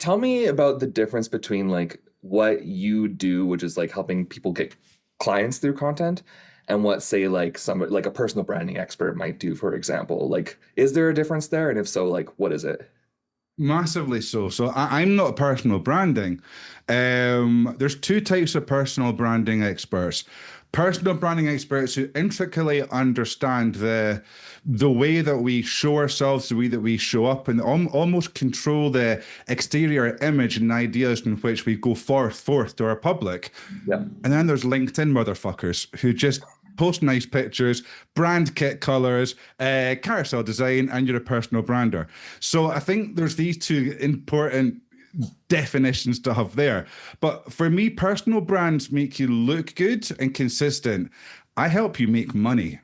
tell me about the difference between like what you do, which is like helping people get clients through content, and what say like some like a personal branding expert might do, for example. Like, is there a difference there? And if so, like what is it? Massively so. So I'm not personal branding. There's two types of personal branding experts. Personal branding experts who intricately understand the way that we show ourselves, the way that we show up, and almost control the exterior image and ideas in which we go forth to our public. Yeah. And then there's LinkedIn motherfuckers who just post nice pictures, brand kit colors, carousel design, and you're a personal brander. So I think there's these two important definitions to have there. But for me, personal brands make you look good and consistent. I help you make money.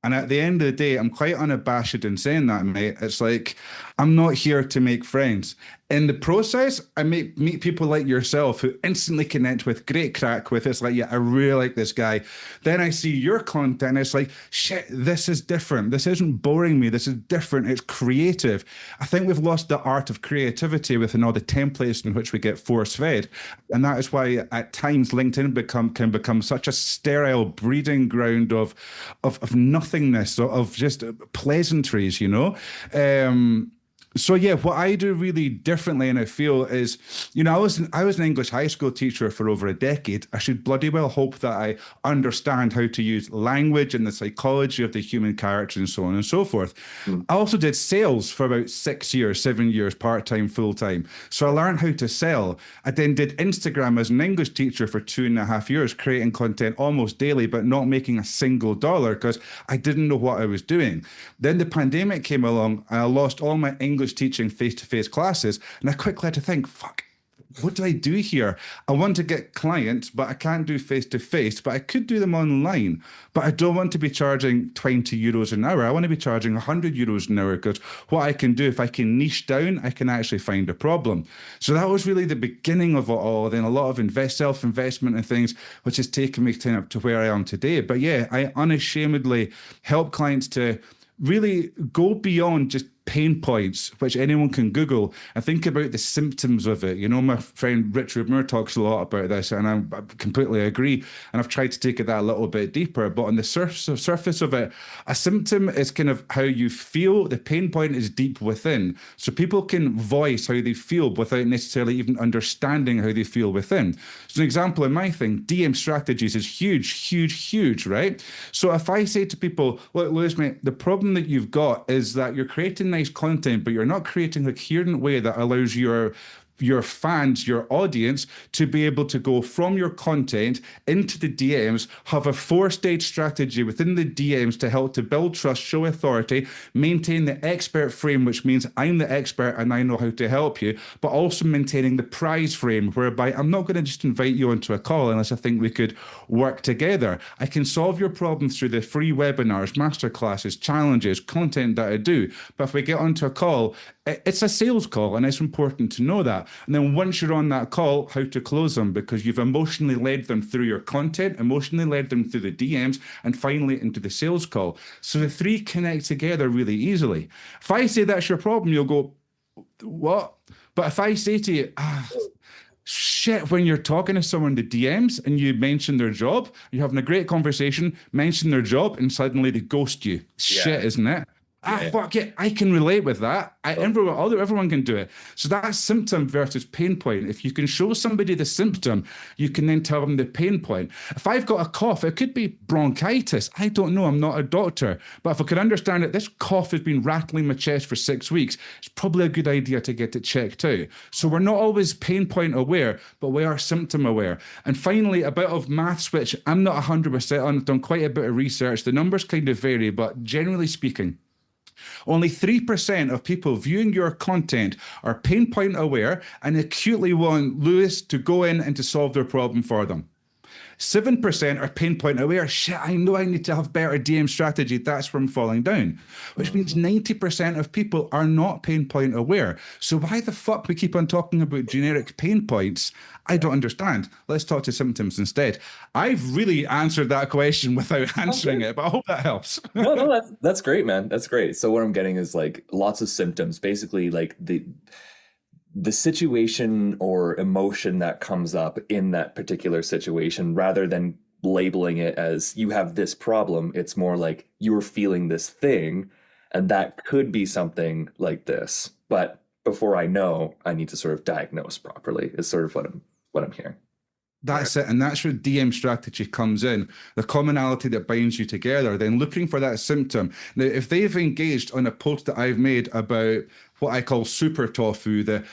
And at the end of the day, I'm quite unabashed in saying that, mate. It's like, I'm not here to make friends. In the process, I meet people like yourself who instantly connect with, great crack with. It's like, yeah, I really like this guy. Then I see your content. It's like, shit, this is different. This isn't boring me. This is different. It's creative. I think we've lost the art of creativity within all the templates in which we get force fed. And that is why at times LinkedIn can become such a sterile breeding ground of nothingness, of just pleasantries, you know? So yeah, what I do really differently, and I feel is, I was an English high school teacher for over a decade. I should bloody well hope that I understand how to use language and the psychology of the human character and so on and so forth. Mm. I also did sales for about 6 years, 7 years, part-time, full-time. So I learned how to sell. I then did Instagram as an English teacher for 2.5 years, creating content almost daily, but not making a single dollar because I didn't know what I was doing. Then the pandemic came along and I lost all my English teaching face-to-face classes, and I quickly had to think, fuck, what do I do here? I want to get clients, but I can't do face-to-face, but I could do them online. But I don't want to be charging 20 euros an hour. I want to be charging 100 euros an hour because what I can do, if I can niche down, I can actually find a problem. So that was really the beginning of it all. Then a lot of self-investment and things, which has taken me to where I am today. But yeah, I unashamedly help clients to really go beyond just pain points, which anyone can Google, and think about the symptoms of it. You know, my friend Richard Moore talks a lot about this, and I completely agree. And I've tried to take it that a little bit deeper. But on the surface of it, a symptom is kind of how you feel. The pain point is deep within. So people can voice how they feel without necessarily even understanding how they feel within. So an example in my thing, DM strategies is huge, huge, huge, right? So if I say to people, look, Lewis, mate, the problem that you've got is that you're creating nice content, but you're not creating a coherent way that allows your fans, your audience, to be able to go from your content into the DMs, have a four-stage strategy within the DMs to help to build trust, show authority, maintain the expert frame, which means I'm the expert and I know how to help you, but also maintaining the prize frame, whereby I'm not going to just invite you onto a call unless I think we could work together. I can solve your problems through the free webinars, masterclasses, challenges, content that I do. But if we get onto a call, it's a sales call, and it's important to know that. And then once you're on that call, how to close them, because you've emotionally led them through your content, emotionally led them through the DMs, and finally into the sales call. So the three connect together really easily. If I say that's your problem, you'll go, what? But if I say to you, shit, when you're talking to someone in the DMs and you mention their job, you're having a great conversation, mention their job, and suddenly they ghost you. Yeah. Shit, isn't it? Yeah. Fuck it. I can relate with that. Everyone can do it. So that's symptom versus pain point. If you can show somebody the symptom, you can then tell them the pain point. If I've got a cough, it could be bronchitis. I don't know. I'm not a doctor. But if I could understand that this cough has been rattling my chest for 6 weeks, it's probably a good idea to get it checked out. So we're not always pain point aware, but we are symptom aware. And finally, a bit of maths, which I'm not 100% on. I've done quite a bit of research. The numbers kind of vary, but generally speaking, only 3% of people viewing your content are pain point aware and acutely want Lewis to go in and to solve their problem for them. 7% are pain point aware. Shit, I know I need to have better DM strategy. That's where I'm falling down. Which means 90% of people are not pain point aware. So why the fuck we keep on talking about generic pain points? I don't understand. Let's talk to symptoms instead. I've really answered that question without answering it, but I hope that helps. No, that's great, man. That's great. So what I'm getting is like lots of symptoms, basically like the situation or emotion that comes up in that particular situation rather than labeling it as you have this problem. It's more like you're feeling this thing, and that could be something like this. But before I know, I need to sort of diagnose properly, is sort of what I'm hearing. Right. That's it. And that's where DM strategy comes in. The commonality that binds you together, then looking for that symptom. Now, if they've engaged on a post that I've made about what I call super tofu, the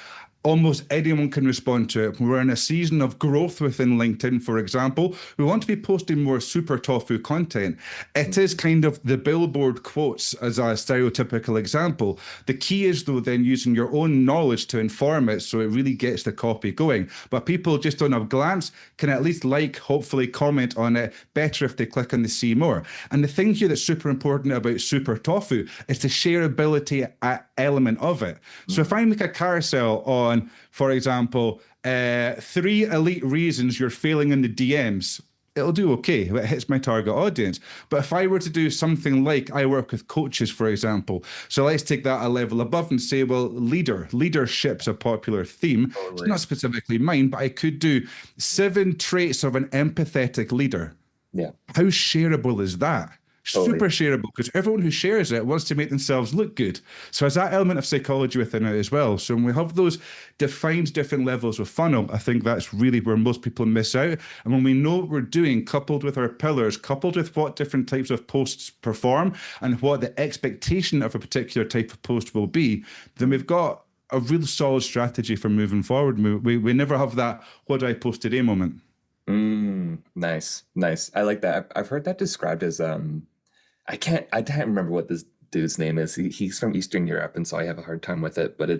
almost anyone can respond to it. We're in a season of growth within LinkedIn, for example. We want to be posting more super tofu content. It is kind of the billboard quotes as a stereotypical example. The key is, though, then using your own knowledge to inform it so it really gets the copy going. But people just on a glance can at least like, hopefully comment on it. Better if they click on the see more. And the thing here that's super important about super tofu is the shareability element of it. So if I make a carousel on, for example, 3 elite reasons you're failing in the DMs, it'll do okay. It hits my target audience. But if I were to do something like I work with coaches, for example, so let's take that a level above and say, well, leadership's a popular theme. Totally. It's not specifically mine, but I could do 7 traits of an empathetic leader. Yeah. How shareable is that? Totally. Super shareable, because everyone who shares it wants to make themselves look good. So there's that element of psychology within it as well. So when we have those defined different levels of funnel, I think that's really where most people miss out. And when we know what we're doing, coupled with our pillars, coupled with what different types of posts perform and what the expectation of a particular type of post will be, then we've got a real solid strategy for moving forward. We never have that what do I post today moment. Nice. I like that. I've heard that described as I can't remember what this dude's name is. He's from Eastern Europe, and so I have a hard time with it. But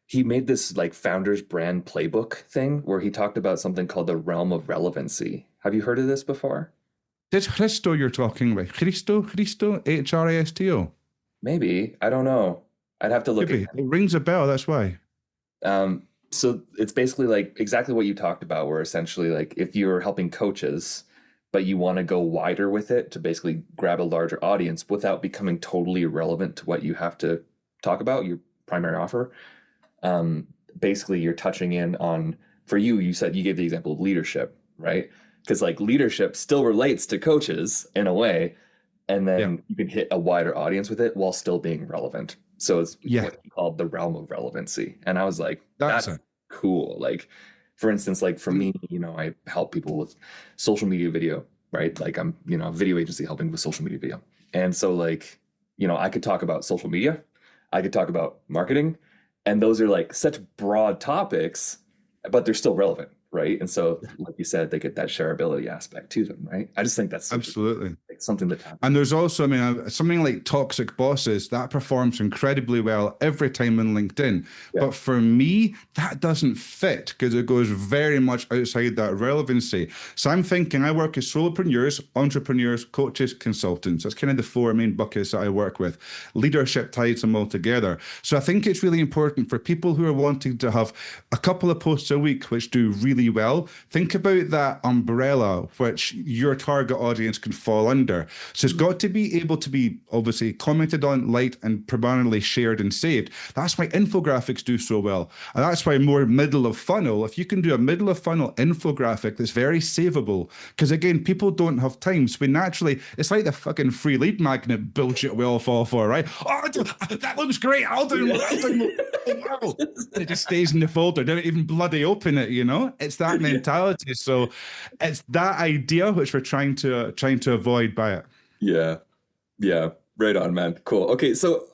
he made this like founder's brand playbook thing where he talked about something called the realm of relevancy. Have you heard of this before? It's Christo you're talking about. Christo, Hristo. Maybe. I don't know. I'd have to look Maybe. at It rings a bell, that's why. So it's basically like exactly what you talked about, where essentially like if you're helping coaches, but you want to go wider with it to basically grab a larger audience without becoming totally irrelevant to what you have to talk about, your primary offer. Basically, you're touching in on, for you said you gave the example of leadership, right? Because like leadership still relates to coaches in a way, and then you can hit a wider audience with it while still being relevant. So it's what he called the realm of relevancy. And I was like, that's cool. Like, for instance, like for me, I help people with social media video, right? Like I'm, a video agency helping with social media video. And so like, I could talk about social media, I could talk about marketing, and those are like such broad topics, but they're still relevant, right? And so, like you said, they get that shareability aspect to them, right? I just think that's absolutely something that and there's also, something like toxic bosses that performs incredibly well every time on LinkedIn. But for me, that doesn't fit because it goes very much outside that relevancy. So I'm thinking I work with solopreneurs, entrepreneurs, coaches, consultants. That's kind of the 4 main buckets that I work with. Leadership ties them all together. So I think it's really important for people who are wanting to have a couple of posts a week which do really well. Think about that umbrella which your target audience can fall under. So it's got to be able to be obviously commented on, liked, and predominantly shared and saved. That's why infographics do so well. And that's why more middle of funnel, if you can do a middle of funnel infographic that's very savable, because again, people don't have time. So we naturally, it's like the fucking free lead magnet bullshit we all fall for, right? Oh, that looks great. I'll download. It just stays in the folder. Don't even bloody open it, It's that mentality. So it's that idea which we're trying to avoid by it. Yeah. Right on, man. Cool. Okay, so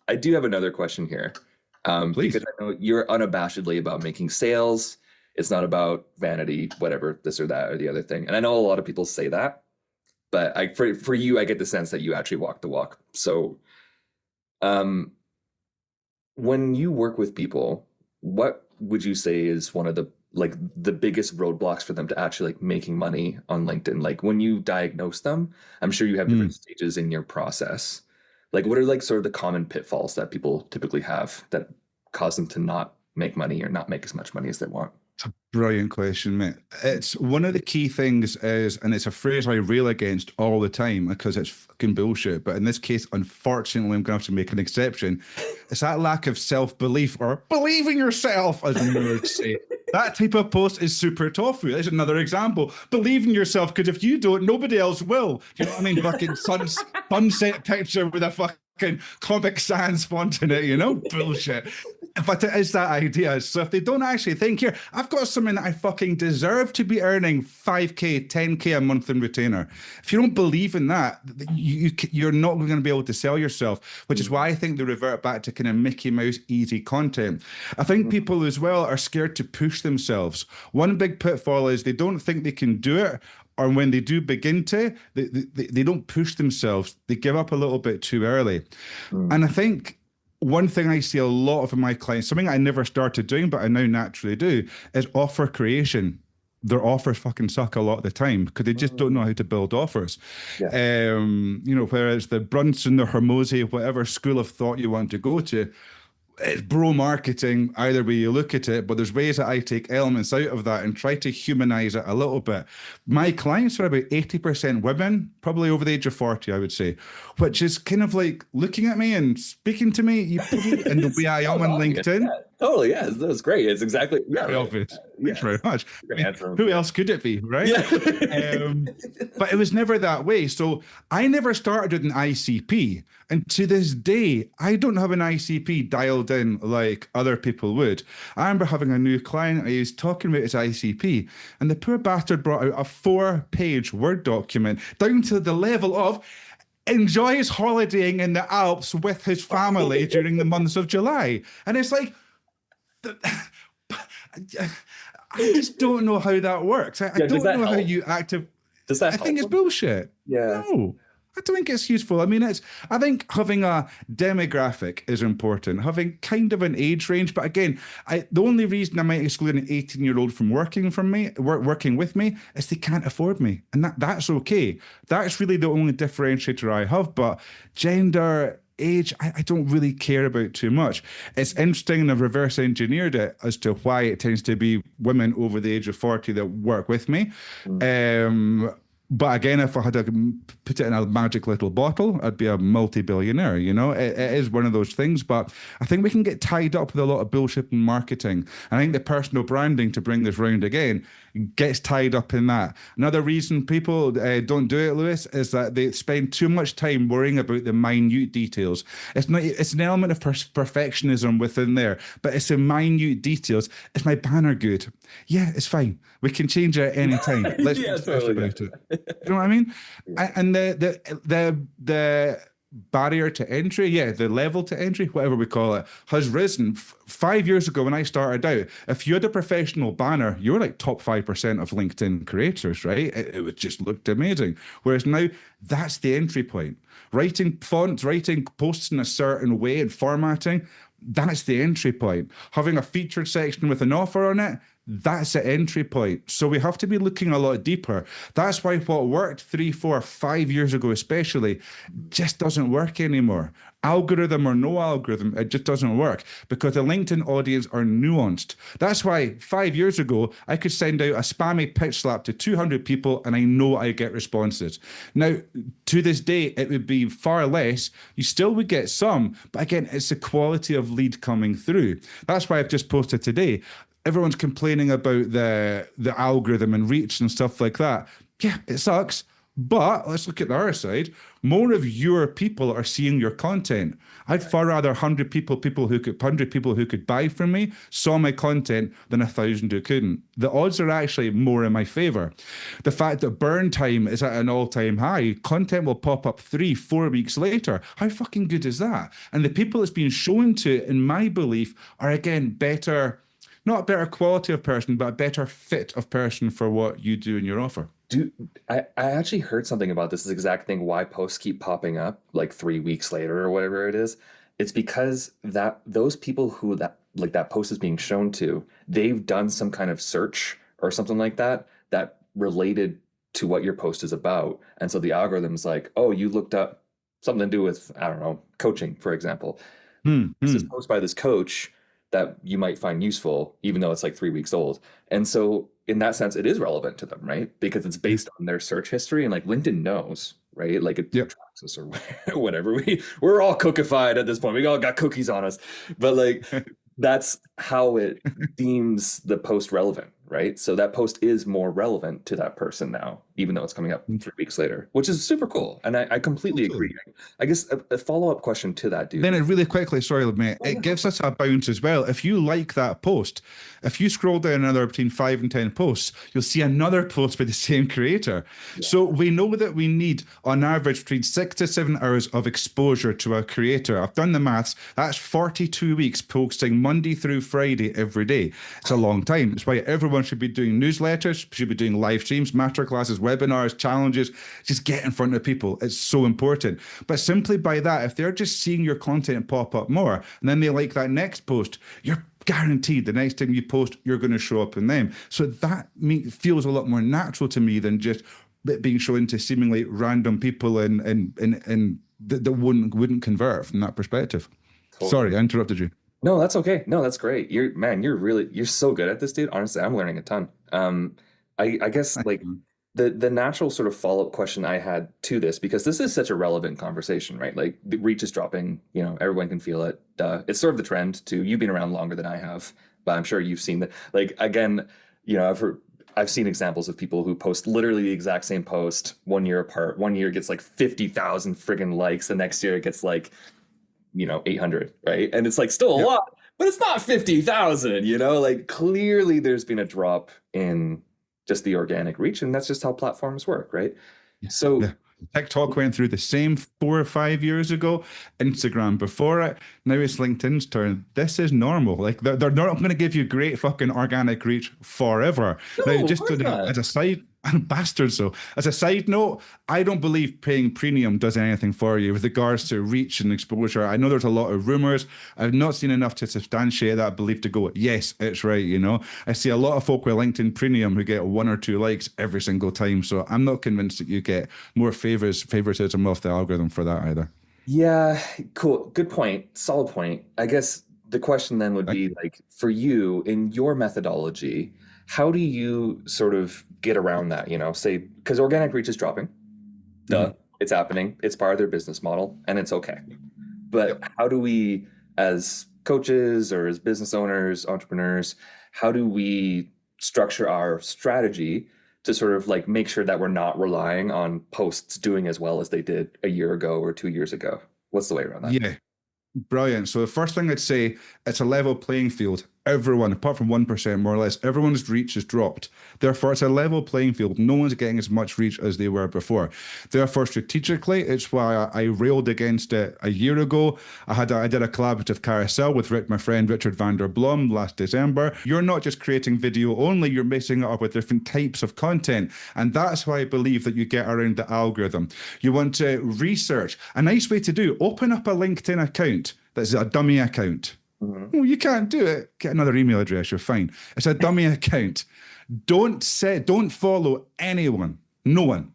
I do have another question here. Please. Because I know you're unabashedly about making sales. It's not about vanity, whatever, this or that or the other thing. And I know a lot of people say that, but for you, I get the sense that you actually walk the walk. So, when you work with people, what would you say is one of the biggest roadblocks for them to actually like making money on LinkedIn? Like when you diagnose them, I'm sure you have different stages in your process. Like what are like sort of the common pitfalls that people typically have that cause them to not make money or not make as much money as they want? It's a Brilliant question, mate. It's one of the key things is, and it's a phrase I rail against all the time because it's fucking bullshit. But in this case, unfortunately, I'm going to have to make an exception. It's that lack of self-belief or believe in yourself, as nerds say. That type of post is super tofu. There's another example. Believe in yourself, because if you don't, nobody else will. You know what I mean? Fucking sunset picture with a fucking Comic Sans font in it, you know? Bullshit. But it is that idea. So if they don't actually think, here, I've got something that I fucking deserve to be earning 5K, 10K a month in retainer. If you don't believe in that, you're not going to be able to sell yourself, which is why I think they revert back to kind of Mickey Mouse easy content. I think people as well are scared to push themselves. One big pitfall is they don't think they can do it, or when they do begin to, they don't push themselves. They give up a little bit too early. And I think one thing I see a lot of my clients, something I never started doing, but I now naturally do, is offer creation. Their offers fucking suck a lot of the time because they just don't know how to build offers. Yeah. You know, whether it's the Brunson, the Hormozy, whatever school of thought you want to go to, it's bro marketing, either way you look at it, but there's ways that I take elements out of that and try to humanize it a little bit. My clients are about 80% women, probably over the age of 40, I would say, which is kind of like looking at me and speaking to me, you probably, and the way I am on LinkedIn. Yeah, totally, yeah, that was great. It's exactly, yeah, Very right. obvious. Yeah. Thanks very much. I mean, Answer who else could it be, right? Yeah. But it was never that way. So I never started with an ICP. And to this day, I don't have an ICP dialed in like other people would. I remember having a new client, I was talking about his ICP, and the poor bastard brought out a 4-page Word document down to the level of enjoys holidaying in the Alps with his family during the months of July. And it's like, I just don't know how that works. I don't know how you active. Does that I think it's bullshit. Yeah. No, I don't think it's useful. I mean, I think having a demographic is important, having kind of an age range. But again, the only reason I might exclude an 18-year-old from working with me is they can't afford me. And that's okay. That's really the only differentiator I have. But gender, age, I don't really care about too much. It's interesting, and I've reverse engineered it as to why it tends to be women over the age of 40 that work with me. But again, if I had to put it in a magic little bottle, I'd be a multi-billionaire, you know? It is one of those things, but I think we can get tied up with a lot of bullshit in marketing. I think the personal branding, to bring this round again, gets tied up in that. Another reason people don't do it, Lewis, is that they spend too much time worrying about the minute details. It's an element of perfectionism within there, but it's the minute details. Is my banner good? Yeah, it's fine. We can change it at any time. Let's be totally about it. You know what I mean? Yeah. And the barrier to entry, the level to entry, whatever we call it, has risen. 5 years ago when I started out, if you had a professional banner, you were like top 5% of LinkedIn creators, right? It just looked amazing. Whereas now, that's the entry point. Writing fonts, writing posts in a certain way and formatting, that's the entry point. Having a featured section with an offer on it, that's the entry point. So we have to be looking a lot deeper. That's why what worked 3, 4, 5 years ago especially just doesn't work anymore. Algorithm or no algorithm, it just doesn't work because the LinkedIn audience are nuanced. That's why 5 years ago, I could send out a spammy pitch slap to 200 people and I know I get responses. Now, to this day, it would be far less. You still would get some, but again, it's the quality of lead coming through. That's why I've just posted today. Everyone's complaining about the algorithm and reach and stuff like that. Yeah, it sucks. But let's look at the other side. More of your people are seeing your content. I'd far rather 100 people who could buy from me saw my content than 1,000 who couldn't. The odds are actually more in my favor. The fact that burn time is at an all-time high, content will pop up 3, 4 weeks later. How fucking good is that? And the people it's being shown to, in my belief, are again better. Not a better quality of person, but a better fit of person for what you do in your offer. I actually heard something about this exact thing, why posts keep popping up like 3 weeks later or whatever it is. It's because that those people who that post is being shown to, they've done some kind of search or something like that related to what your post is about. And so the algorithm's like, oh, you looked up something to do with, I don't know, coaching, for example. This is post by this coach that you might find useful, even though it's like 3 weeks old. And so in that sense, it is relevant to them, right? Because it's based on their search history, and like LinkedIn knows, right? Like it Yep. tracks us or whatever. We're all cookified at this point. We all got cookies on us. But like that's how it deems the post relevant, right? So that post is more relevant to that person now, even though it's coming up 3 weeks later, which is super cool. And I completely Totally. agree. I guess a follow-up question to that, dude. Then it really quickly, sorry, mate, Oh, it yeah, go gives for it. us a bounce as well. If you like that post, if you scroll down another between 5 and 10 posts, you'll see another post by the same creator. Yeah. So we know that we need, on average, between 6 to 7 hours of exposure to a creator. I've done the maths. That's 42 weeks posting Monday through Friday every day. It's a long time. It's why everyone should be doing newsletters, should be doing live streams, masterclasses, webinars, challenges. Just get in front of people. It's so important. But simply by that, if they're just seeing your content pop up more, and then they like that next post, you're guaranteed the next time you post, you're going to show up in them. So that feels a lot more natural to me than just it being shown to seemingly random people and that wouldn't convert from that perspective. Totally. Sorry, I interrupted you. No, that's okay. No, that's great. You're so good at this, dude. Honestly, I'm learning a ton. I guess like the natural sort of follow-up question I had to this, because this is such a relevant conversation, right? Like the reach is dropping, everyone can feel it. It's sort of the trend too. You've been around longer than I have, but I'm sure you've seen that. Like again, I've seen examples of people who post literally the exact same post 1 year apart. 1 year gets like 50,000 friggin' likes. The next year it gets like 800, right? And it's like still a Yep. lot, but it's not 50,000, like clearly there's been a drop in just the organic reach, and that's just how platforms work, right? So Yeah. TikTok went through the same 4 or 5 years ago. Instagram before it. Now it's LinkedIn's turn. This is normal. Like they're not going to give you great fucking organic reach forever. Now, no, of just course not. as a side bastards, so as a side note, I don't believe paying premium does anything for you with regards to reach and exposure. I know there's a lot of rumors. I've not seen enough to substantiate that belief to go, yes, it's right. I see a lot of folk with LinkedIn Premium who get 1 or 2 likes every single time. So I'm not convinced that you get more favoritism off the algorithm for that either. Yeah, cool. Good point. Solid point. I guess the question then would be like, for you in your methodology, how do you sort of get around that, say, because organic reach is dropping. Duh, Mhm. it's happening. It's part of their business model, and it's okay. But Yep. how do we, as coaches or as business owners, entrepreneurs, how do we structure our strategy to sort of like make sure that we're not relying on posts doing as well as they did a year ago or 2 years ago? What's the way around that? Yeah. Brilliant. So the first thing I'd say, it's a level playing field. Everyone, apart from 1% more or less, everyone's reach has dropped. Therefore, it's a level playing field. No one's getting as much reach as they were before. Therefore, strategically, it's why I railed against it a year ago. I did a collaborative carousel with my friend Richard van der Blom last December. You're not just creating video only, you're mixing it up with different types of content. And that's why I believe that you get around the algorithm. You want to research. A nice way to do, open up a LinkedIn account that's a dummy account. Mhm. Oh, you can't do it. Get another email address. You're fine. It's a dummy account. Don't follow anyone, no one,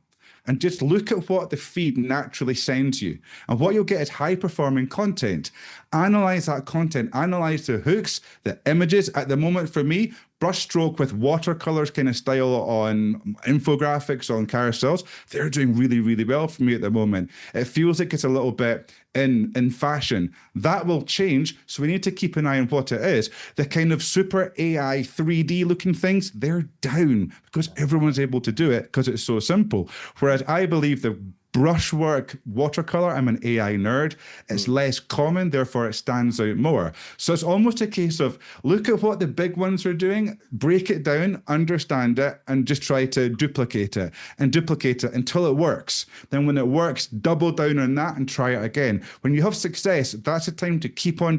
and just look at what the feed naturally sends you. And what you'll get is high performing content. Analyze that content. Analyze the hooks, the images. At the moment, for me, brushstroke with watercolors kind of style on infographics on carousels, they're doing really, really well for me at the moment. It feels like it's a little bit in fashion. That will change. So we need to keep an eye on what it is. The kind of super AI 3D looking things, they're down because everyone's able to do it because it's so simple. Whereas I believe the brushwork watercolor, I'm an AI nerd, it's less common, therefore it stands out more. So it's almost a case of look at what the big ones are doing, break it down, understand it, and just try to duplicate it and duplicate it until it works. Then when it works, double down on that and try it again. When you have success, that's the time to keep on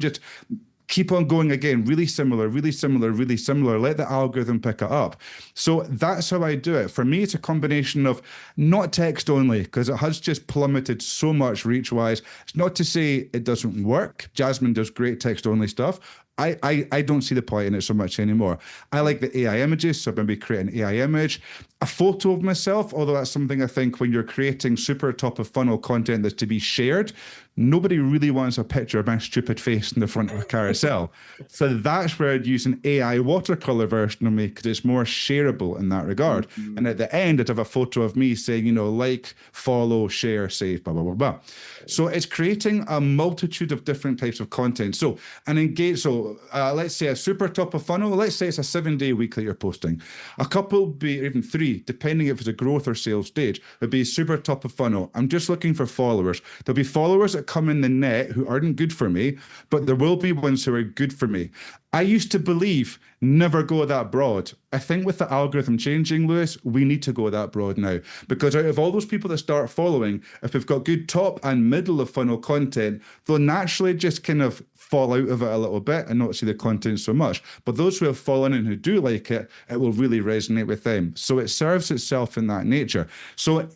going again, really similar, really similar, really similar. Let the algorithm pick it up. So that's how I do it. For me, it's a combination of not text only, because it has just plummeted so much reach wise. It's not to say it doesn't work. Jasmine does great text only stuff. I don't see the point in it so much anymore. I like the AI images, so maybe create an AI image, a photo of myself, although that's something I think when you're creating super top of funnel content that's to be shared, nobody really wants a picture of my stupid face in the front of a carousel. So that's where I'd use an AI watercolor version of me because it's more shareable in that regard. And at Mhm. the end, I'd have a photo of me saying, like, follow, share, save, blah, blah, blah, blah. So it's creating a multitude of different types of content. So an engage, so let's say a super top of funnel, let's say it's a 7-day week that you're posting. A couple would be even 3, depending if it's a growth or sales stage, would be super top of funnel. I'm just looking for followers. There'll be followers that come in the net who aren't good for me, but there will be ones who are good for me. I used to believe never go that broad. I think with the algorithm changing, Lewis, we need to go that broad now. Because out of all those people that start following, if we've got good top and middle of funnel content, they'll naturally just kind of fall out of it a little bit and not see the content so much. But those who have fallen and who do like it, it will really resonate with them. So it serves itself in that nature. So,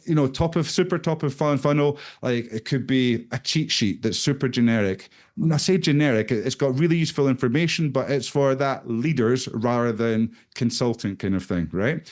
super top of funnel, like it could be a cheat sheet that's super generic. When I say generic, it's got really useful information, but it's for that leaders rather than consultant kind of thing, right?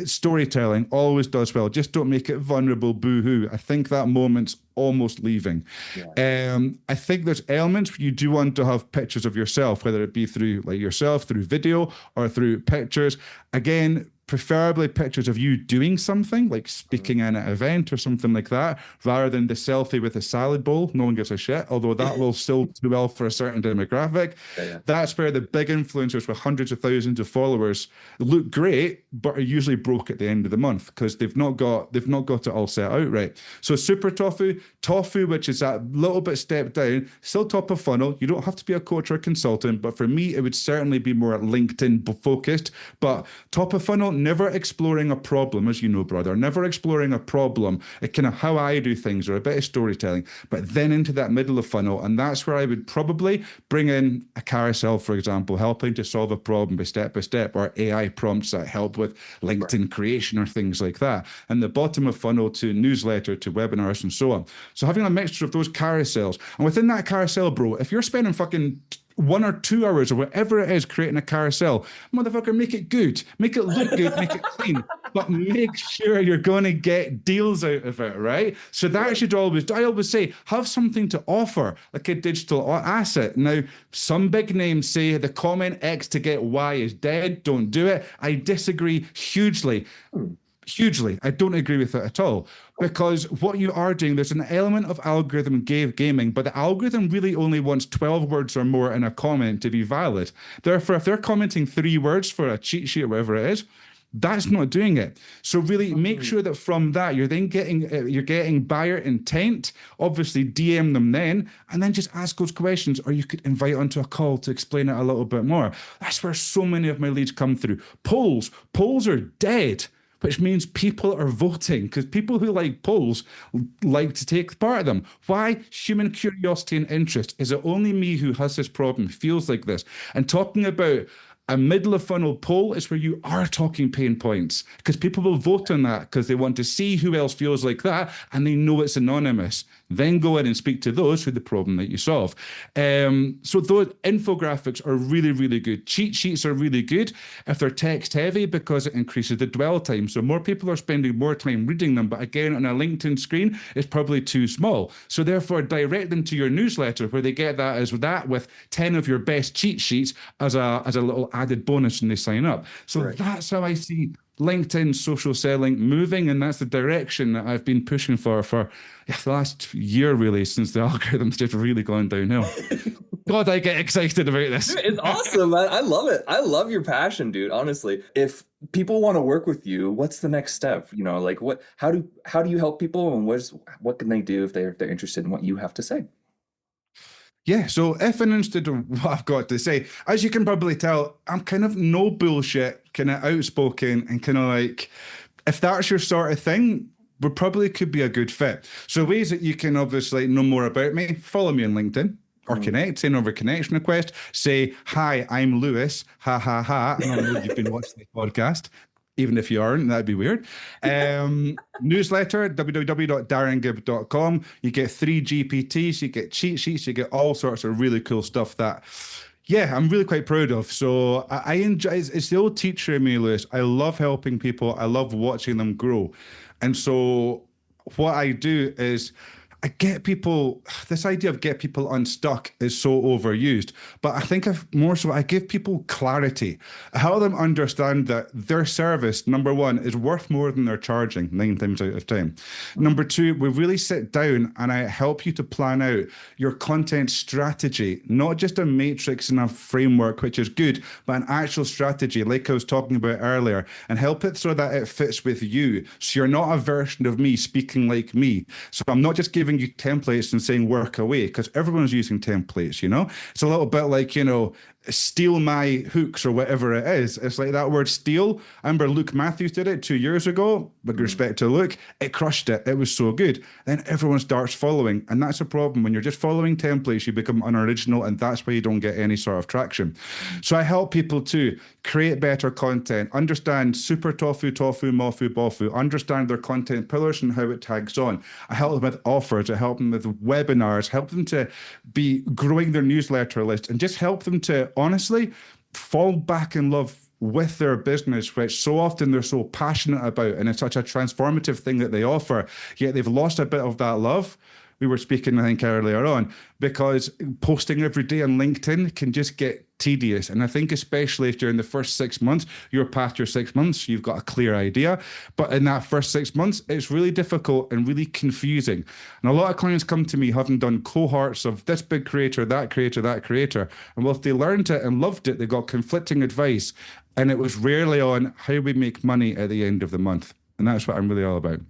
Storytelling always does well. Just don't make it vulnerable, boo-hoo. I think that moment's almost leaving. Yeah. I think there's elements where you do want to have pictures of yourself, whether it be through like yourself, through video or through pictures. Again, preferably pictures of you doing something like speaking in an event or something like that, rather than the selfie with a salad bowl. No one gives a shit, although that will still do well for a certain demographic. Yeah. That's where the big influencers with hundreds of thousands of followers look great, but are usually broke at the end of the month because they've not got it all set out right. So super tofu, which is that little bit step down, still top of funnel. You don't have to be a coach or a consultant, but for me, it would certainly be more LinkedIn focused. But top of funnel, never exploring a problem, as you know, brother, never exploring a problem, kind of how I do things or a bit of storytelling, but then into that middle of funnel. And that's where I would probably bring in a carousel, for example, helping to solve a problem by step, or AI prompts that help with LinkedIn creation or things like that. And the bottom of funnel to newsletter, to webinars and so on. So having a mixture of those carousels. And within that carousel, bro, if you're spending fucking 1 or 2 hours or whatever it is creating a carousel, motherfucker, make it good, make it look good, make it clean, but make sure you're going to get deals out of it, right? So that should always, I always say, have something to offer, like a digital asset. Now, some big names say the comment X to get Y is dead. Don't do it. I disagree hugely. Hugely. I don't agree with it at all. Because what you are doing, there's an element of algorithm gaming, but the algorithm really only wants 12 words or more in a comment to be valid. Therefore, if they're commenting 3 words for a cheat sheet or whatever it is, that's not doing it. So really make sure that from that you're then getting buyer intent. Obviously DM them then, and then just ask those questions, or you could invite onto a call to explain it a little bit more. That's where so many of my leads come through. Polls are dead, which means people are voting, because people who like polls like to take part of them. Why? Human curiosity and interest. Is it only me who has this problem, feels like this? And talking about a middle of funnel poll is where you are talking pain points, because people will vote on that because they want to see who else feels like that, and they know it's anonymous. Then go in and speak to those who the problem that you solve. So those infographics are really, really good. Cheat sheets are really good if they're text heavy, because it increases the dwell time. So more people are spending more time reading them. But again, on a LinkedIn screen, it's probably too small. So therefore, direct them to your newsletter, where they get that as that with 10 of your best cheat sheets as a little added bonus when they sign up. So that's how I see LinkedIn social selling moving, and that's the direction that I've been pushing for the last year, really, since the algorithm's just really gone downhill. God, I get excited about this. Dude, it's awesome, man. I love it. I love your passion, dude. Honestly, if people want to work with you, what's the next step? Like how do you help people, and what can they do if they're interested in what you have to say? Yeah, so if and instead of what I've got to say, as you can probably tell, I'm kind of no bullshit, kind of outspoken, and kind of like, if that's your sort of thing, we probably could be a good fit. So ways that you can obviously know more about me, follow me on LinkedIn, or connect, send over a connection request, say, hi, I'm Lewis, ha, ha, ha, and I know you've been watching the podcast. Even if you aren't, that'd be weird. Newsletter, www.darrengibb.com. You get 3 GPTs, you get cheat sheets, you get all sorts of really cool stuff that Yeah, I'm really quite proud of. So I enjoy it's the old teacher in me, Lewis. I love helping people. I love watching them grow. And so what I do is I get people, this idea of get people unstuck is so overused, but I think I've more so I give people clarity. I help them understand that their service, number one, is worth more than they're charging 9 times out of 10. Number two, we really sit down and I help you to plan out your content strategy, not just a matrix and a framework, which is good, but an actual strategy, like I was talking about earlier, and help it so that it fits with you. So you're not a version of me speaking like me. So I'm not just giving you templates and saying work away, because everyone's using templates, you know? It's a little bit like, steal my hooks or whatever it is. It's like that word steal. I remember Luke Matthews did it 2 years ago, with respect to Luke. It crushed it. It was so good. Then everyone starts following. And that's a problem. When you're just following templates, you become unoriginal, and that's why you don't get any sort of traction. So I help people to create better content, understand super tofu, tofu, mofu, bofu, understand their content pillars and how it tags on. I help them with offers, I help them with webinars, help them to be growing their newsletter list, and just help them to honestly fall back in love with their business, which so often they're so passionate about, and it's such a transformative thing that they offer, yet they've lost a bit of that love. We were speaking, I think, earlier on, because posting every day on LinkedIn can just get tedious. And I think especially if during the first 6 months, you're past your 6 months, you've got a clear idea. But in that first 6 months, it's really difficult and really confusing. And a lot of clients come to me having done cohorts of this big creator, that creator, that creator. And whilst they learned it and loved it, they got conflicting advice. And it was rarely on how we make money at the end of the month. And that's what I'm really all about.